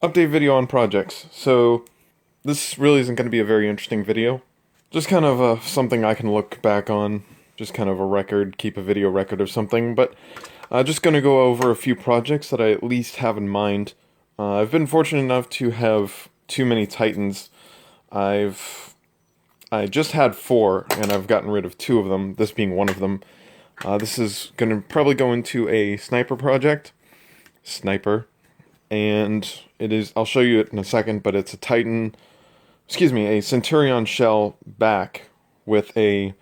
Update video on projects. So this really isn't going to be a very interesting video. Just kind of something I can look back on. Just kind of a record, keep a video record of something. But just going to go over a few projects that I at least have in mind. I've been fortunate enough to have too many Titans. I just had 4, and I've gotten rid of 2 of them, this being one of them. This is going to probably go into a sniper project. Sniper. And it is, I'll show you it in a second, but it's a a Centurion shell back with a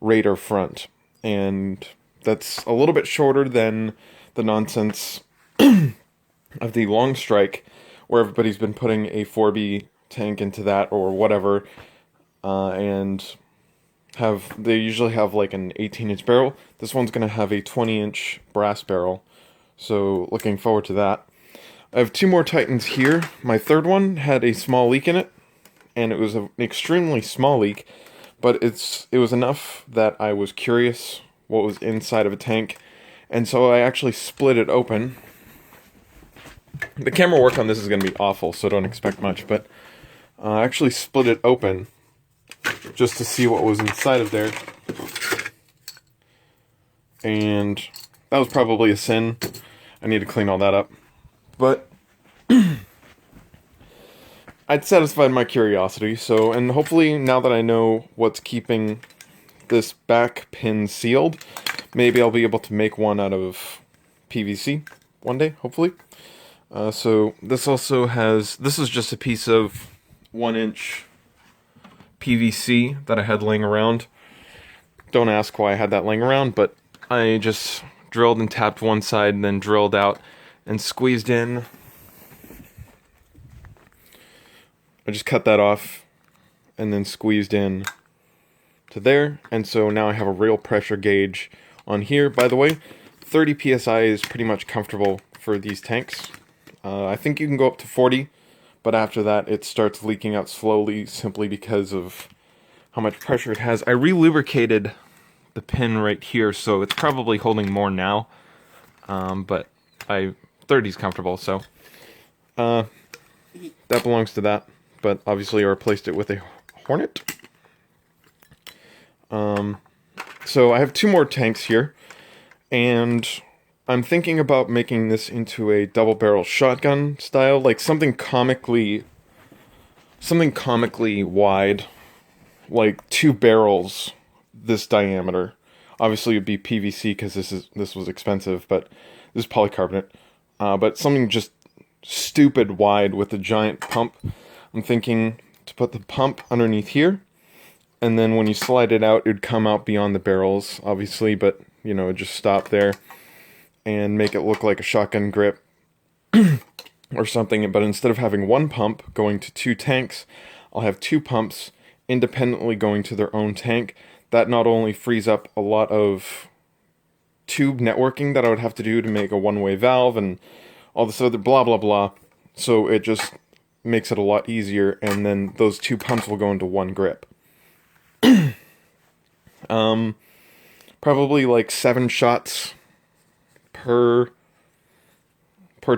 Raider front. And that's a little bit shorter than the nonsense of the long strike, where everybody's been putting a 4B tank into that or whatever, and they usually have like an 18-inch barrel. This one's going to have a 20-inch brass barrel, so looking forward to that. I have 2 more Titans here. My third one had a small leak in it, and it was an extremely small leak, but it was enough that I was curious what was inside of a tank, and so I actually split it open. The camera work on this is going to be awful, so don't expect much, but I actually split it open just to see what was inside of there, and that was probably a sin. I need to clean all that up. But I'd satisfied my curiosity, and hopefully now that I know what's keeping this back pin sealed, maybe I'll be able to make one out of PVC one day, hopefully. So this is just a piece of 1-inch PVC that I had laying around. Don't ask why I had that laying around, but I just drilled and tapped one side and then drilled out and squeezed in. I just cut that off and then squeezed in to there, and so now I have a real pressure gauge on here. By the way, 30 psi is pretty much comfortable for these tanks. I think you can go up to 40, but after that it starts leaking out slowly simply because of how much pressure it has. I re-lubricated the pin right here, so it's probably holding more now, but 30 is comfortable, so that belongs to that. But obviously I replaced it with a Hornet. So I have 2 more tanks here, and I'm thinking about making this into a double barrel shotgun style, like something comically wide, like 2 barrels this diameter. Obviously it'd be PVC because this was expensive, but this is polycarbonate. But something just stupid wide with a giant pump. I'm thinking to put the pump underneath here, and then when you slide it out, it would come out beyond the barrels, obviously, but, you know, just stop there and make it look like a shotgun grip or something. But instead of having 1 pump going to 2 tanks, I'll have 2 pumps independently going to their own tank. That not only frees up a lot of tube networking that I would have to do to make a one-way valve and all this other blah blah blah, so it just makes it a lot easier, and then those 2 pumps will go into 1 grip. Probably like 7 shots per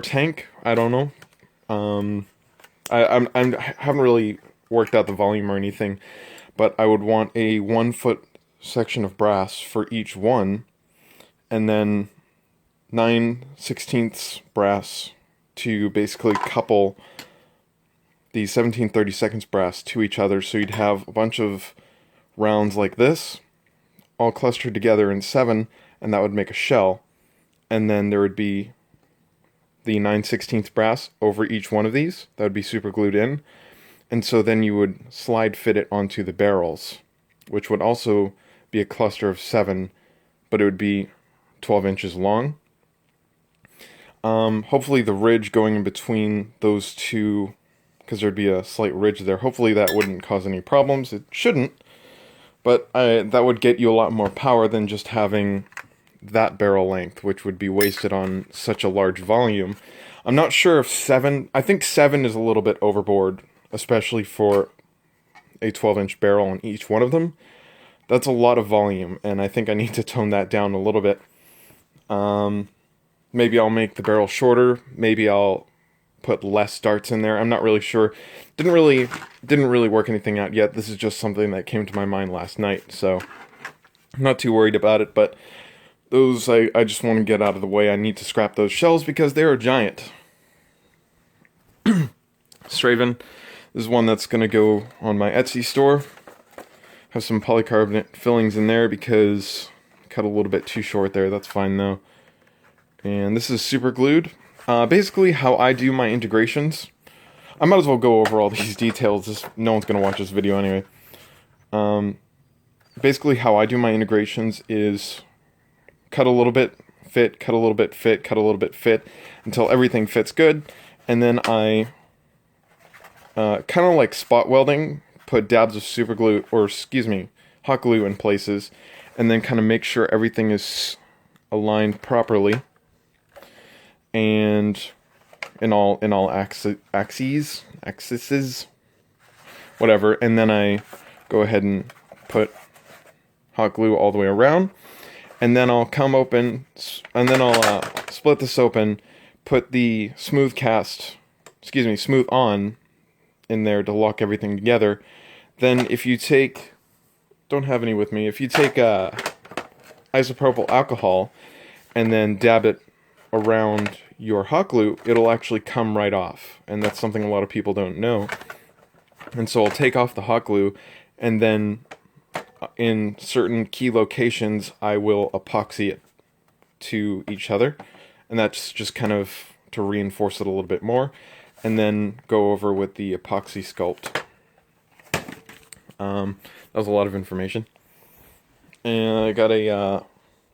tank. I don't know. I haven't really worked out the volume or anything, but I would want a 1-foot section of brass for each one, and then 9/16 brass to basically couple the 17/32 brass to each other, so you'd have a bunch of rounds like this all clustered together in 7, and that would make a shell, and then there would be the 9/16 brass over each one of these that would be super glued in, and so then you would slide fit it onto the barrels, which would also be a cluster of 7, but it would be 12 inches long. Hopefully the ridge going in between those 2, because there'd be a slight ridge there, hopefully that wouldn't cause any problems. It shouldn't, but that would get you a lot more power than just having that barrel length, which would be wasted on such a large volume. I'm not sure if 7, I think 7 is a little bit overboard, especially for a 12-inch barrel on each one of them. That's a lot of volume, and I think I need to tone that down a little bit. Maybe I'll make the barrel shorter, maybe I'll put less darts in there. I'm not really sure. Didn't really work anything out yet. This is just something that came to my mind last night, so I'm not too worried about it, but those I just want to get out of the way. I need to scrap those shells because they're giant. Straven, this is one that's going to go on my Etsy store. Have some polycarbonate fillings in there because cut a little bit too short there. That's fine though. And this is super glued. Basically how I do my integrations. I might as well go over all these details. No one's going to watch this video anyway. Basically how I do my integrations is cut a little bit, fit, cut a little bit, fit, cut a little bit, fit, until everything fits good. And then I kind of like spot welding, put dabs of super glue, or excuse me, hot glue in places, and then kind of make sure everything is aligned properly and in all axes, whatever. And then I go ahead and put hot glue all the way around, and then I'll come open, and then I'll split this open, put the smooth on in there to lock everything together. Then if you take, don't have any with me, if you take isopropyl alcohol and then dab it around your hot glue, it'll actually come right off. And that's something a lot of people don't know. And so I'll take off the hot glue, and then in certain key locations I will epoxy it to each other, and that's just kind of to reinforce it a little bit more, and then go over with the epoxy sculpt. That was a lot of information. And I got a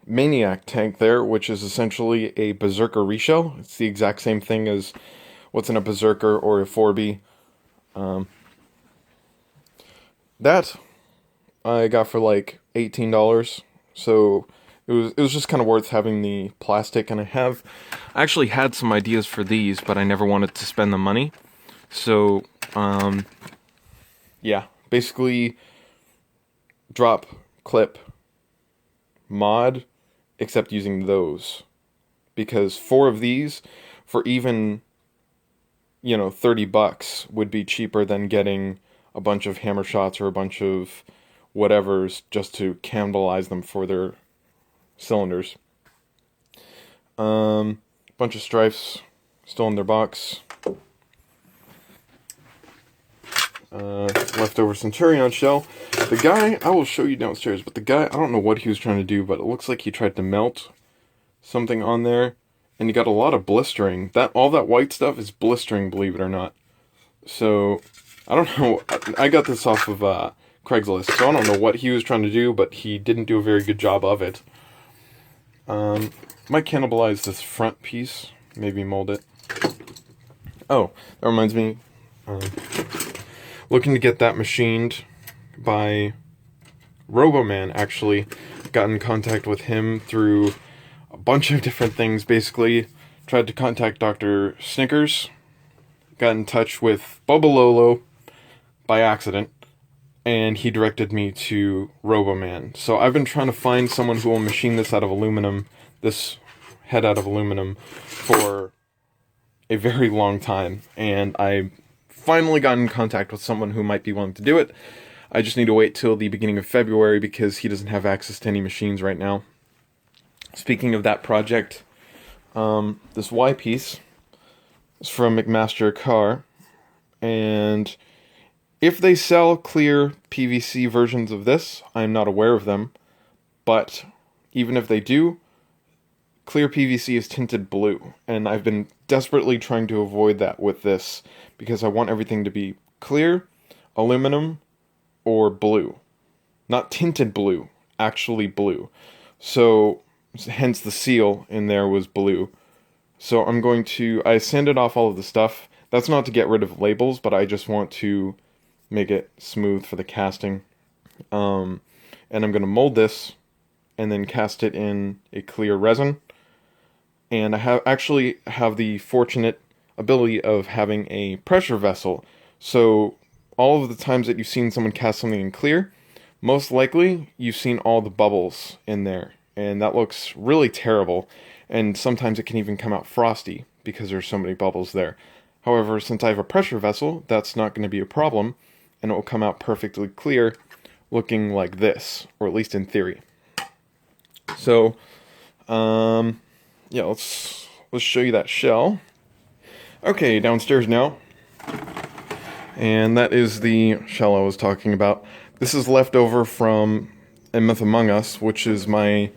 Maniac tank there, which is essentially a Berserker reshell. It's the exact same thing as what's in a Berserker or a 4B. That I got for like $18, so it was just kind of worth having the plastic. And I actually had some ideas for these, but I never wanted to spend the money. So yeah, basically drop, clip, mod, except using those, because 4 of these for even, you know, $30 would be cheaper than getting a bunch of hammer shots or a bunch of whatevers just to cannibalize them for their cylinders. Bunch of strifes still in their box. Leftover Centurion shell. The guy, I will show you downstairs, but the guy, I don't know what he was trying to do, but it looks like he tried to melt something on there, and he got a lot of blistering. All that white stuff is blistering, believe it or not. So, I don't know, I got this off of Craigslist, so I don't know what he was trying to do, but he didn't do a very good job of it. Might cannibalize this front piece, maybe mold it. Oh, that reminds me, looking to get that machined by Roboman, actually. Got in contact with him through a bunch of different things, basically. Tried to contact Dr. Snickers. Got in touch with Bubba Lolo by accident, and he directed me to Roboman. So I've been trying to find someone who will machine this out of aluminum, this head out of aluminum, for a very long time, and I finally got in contact with someone who might be willing to do it. I just need to wait till the beginning of February because he doesn't have access to any machines right now. Speaking of that project, this Y piece is from McMaster Car, and if they sell clear PVC versions of this, I'm not aware of them, but even if they do, clear PVC is tinted blue, and I've been desperately trying to avoid that with this because I want everything to be clear, aluminum, or blue. Not tinted blue, actually blue. So, hence the seal in there was blue. So I sanded off all of the stuff. That's not to get rid of labels, but I just want to make it smooth for the casting. And I'm going to mold this and then cast it in a clear resin. And I actually have the fortunate ability of having a pressure vessel. So all of the times that you've seen someone cast something in clear, most likely you've seen all the bubbles in there. And that looks really terrible. And sometimes it can even come out frosty because there's so many bubbles there. However, since I have a pressure vessel, that's not going to be a problem, and it will come out perfectly clear, looking like this, or at least in theory. So, yeah, let's show you that shell. Okay, downstairs now. And that is the shell I was talking about. This is left over from A Myth Among Us, which is my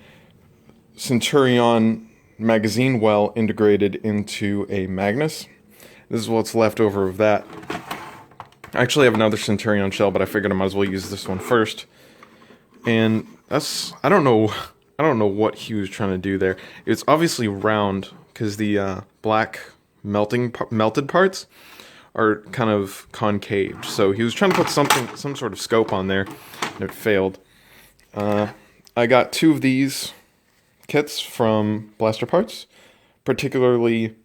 Centurion magazine well integrated into a Magnus. This is what's left over of that. I actually have another Centurion shell, but I figured I might as well use this one first. And that's, I don't know what he was trying to do there. It's obviously round because the black melted parts are kind of concave. So he was trying to put some sort of scope on there, and it failed. I got 2 of these kits from Blaster Parts, particularly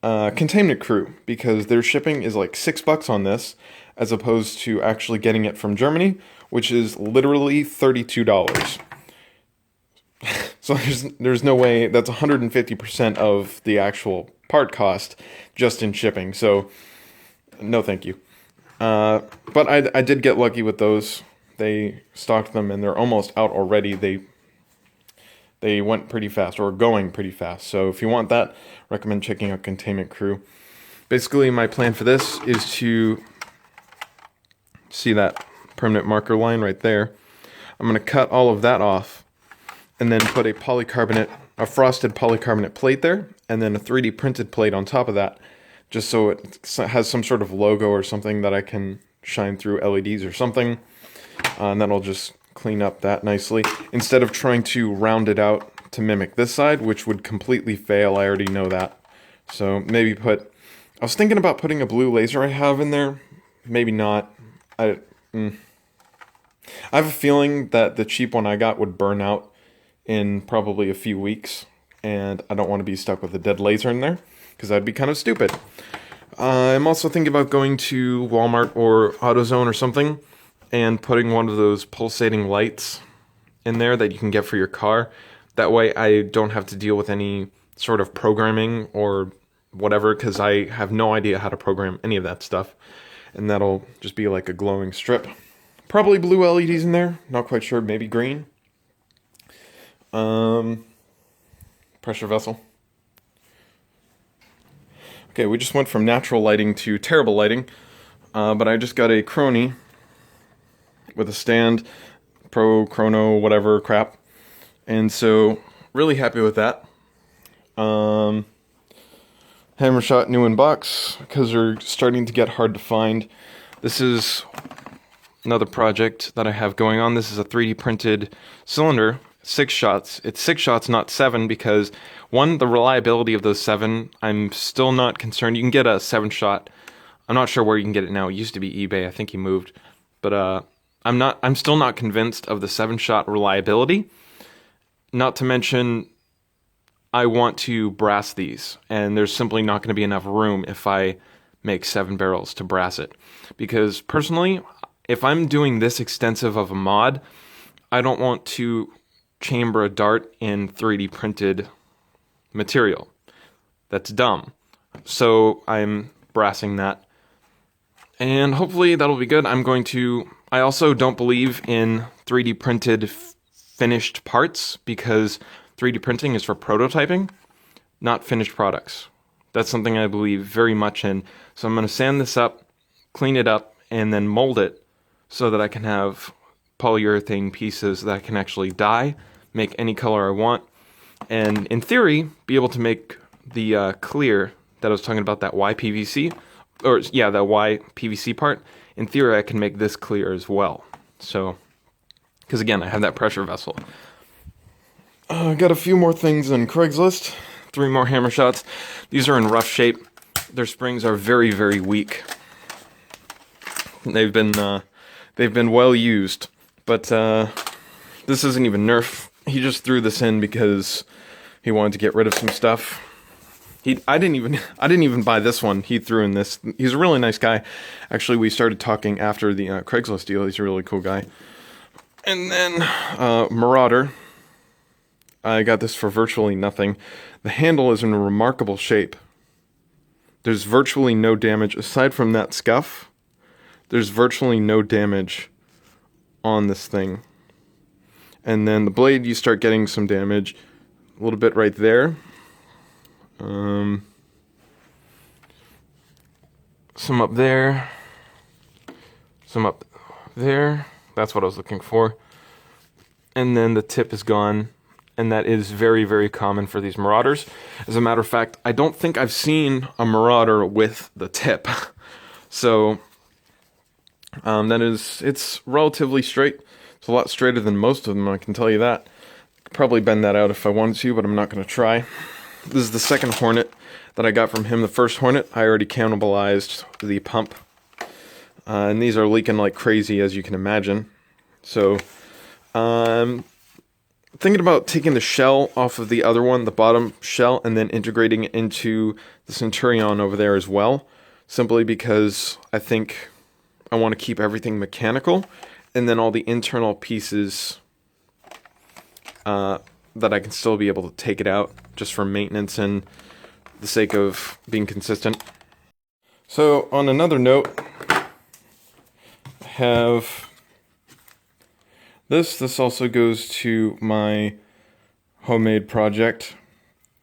Containment Crew, because their shipping is like $6 on this, as opposed to actually getting it from Germany, which is literally $32. So there's no way, that's 150% of the actual part cost just in shipping. So no thank you. But I did get lucky with those. They stocked them and they're almost out already. They went pretty fast, or going pretty fast. So if you want that, recommend checking out Containment Crew. Basically, my plan for this is to see that permanent marker line right there. I'm going to cut all of that off and then put a frosted polycarbonate plate there, and then a 3D printed plate on top of that, just so it has some sort of logo or something that I can shine through LEDs or something. And then I'll just clean up that nicely, instead of trying to round it out to mimic this side, which would completely fail. I already know that. So maybe I was thinking about putting a blue laser I have in there. Maybe not. I have a feeling that the cheap one I got would burn out in probably a few weeks, and I don't want to be stuck with a dead laser in there, because that'd be kind of stupid. I'm also thinking about going to Walmart or AutoZone or something and putting one of those pulsating lights in there that you can get for your car. That way I don't have to deal with any sort of programming or whatever, because I have no idea how to program any of that stuff. And that'll just be like a glowing strip. Probably blue LEDs in there, not quite sure, maybe green. Pressure vessel. Okay, we just went from natural lighting to terrible lighting, but I just got a Crony with a stand, Pro, Chrono, whatever crap, and so really happy with that. Hammer shot new in box, because they're starting to get hard to find. This is another project that I have going on. This is a 3D printed cylinder, 6 shots. It's 6 shots, not 7, because one, the reliability of those 7, I'm still not concerned. You can get a 7 shot. I'm not sure where you can get it now. It used to be eBay. I think he moved. But I'm still not convinced of the 7 shot reliability. Not to mention, I want to brass these, and there's simply not going to be enough room if I make 7 barrels to brass it. Because personally, if I'm doing this extensive of a mod, I don't want to chamber a dart in 3D printed material. That's dumb. So I'm brassing that. And hopefully that'll be good. I also don't believe in 3D printed finished parts, because 3D printing is for prototyping, not finished products. That's something I believe very much in. So I'm going to sand this up, clean it up, and then mold it so that I can have polyurethane pieces that I can actually dye, make any color I want, and in theory, be able to make the clear that I was talking about, that YPVC, or yeah, that YPVC part. In theory, I can make this clear as well. So, because again, I have that pressure vessel. I got a few more things on Craigslist. 3 more hammer shots. These are in rough shape. Their springs are very, very weak. They've been well used, but this isn't even Nerf. He just threw this in because he wanted to get rid of some stuff. I didn't even buy this one. He threw in this. He's a really nice guy. Actually, we started talking after the Craigslist deal. He's a really cool guy. And then Marauder. I got this for virtually nothing. The handle is in a remarkable shape. there's virtually no damage. Aside from that scuff, there's virtually no damage on this thing. And then the blade, you start getting some damage. A little bit right there. Some up there. Some up there. That's what I was looking for. And then the tip is gone. And that is very, very common for these Marauders. As a matter of fact, I don't think I've seen a Marauder with the tip. So, it's relatively straight. It's a lot straighter than most of them, I can tell you that. I could probably bend that out if I wanted to, but I'm not going to try. This is the second Hornet that I got from him. The first Hornet, I already cannibalized the pump. And these are leaking like crazy, as you can imagine. So, thinking about taking the shell off of the other one, the bottom shell, and then integrating it into the Centurion over there as well. Simply because I think I want to keep everything mechanical, and then all the internal pieces that I can still be able to take it out just for maintenance and the sake of being consistent. So on another note, I have this. This also goes to my homemade project.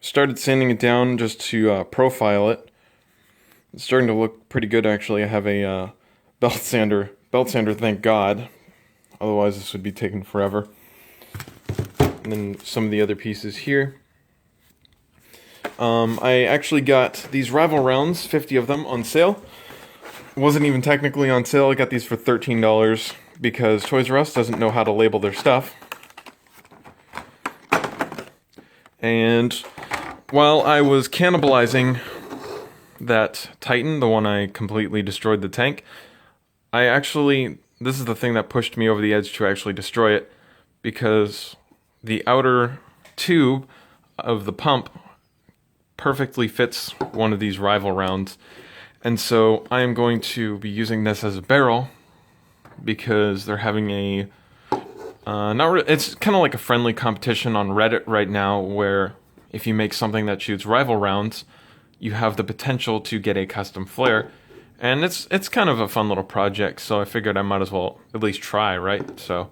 Started sanding it down just to profile it. It's starting to look pretty good, actually. I have a belt sander, thank God. Otherwise this would be taking forever. And then some of the other pieces here. I actually got these rival rounds, 50 of them, on sale. It wasn't even technically on sale. I got these for $13 because Toys R Us doesn't know how to label their stuff. And while I was cannibalizing that Titan, the one I completely destroyed the tank, this is the thing that pushed me over the edge to actually destroy it, because the outer tube of the pump perfectly fits one of these rival rounds. And so I am going to be using this as a barrel, because they're having a it's kind of like a friendly competition on Reddit right now, where if you make something that shoots rival rounds, you have the potential to get a custom flare. And it's kind of a fun little project, so I figured I might as well at least try, right? So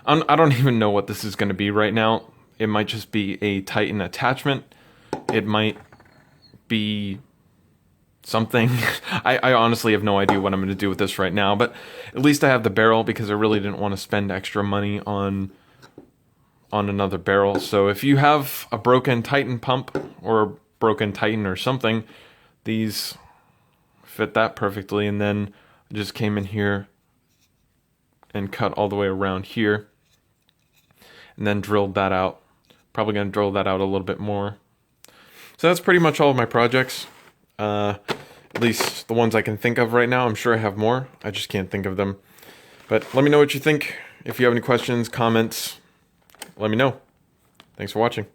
I don't even know what this is going to be right now. It might just be a Titan attachment. It might be something. I honestly have no idea what I'm going to do with this right now, but at least I have the barrel, because I really didn't want to spend extra money on another barrel. So if you have a broken Titan pump or a broken Titan or something, these fit that perfectly. And then I just came in here and cut all the way around here and then drilled that out. Probably going to drill that out a little bit more. So that's pretty much all of my projects. At least the ones I can think of right now. I'm sure I have more. I just can't think of them. But let me know what you think. If you have any questions, comments, let me know. Thanks for watching.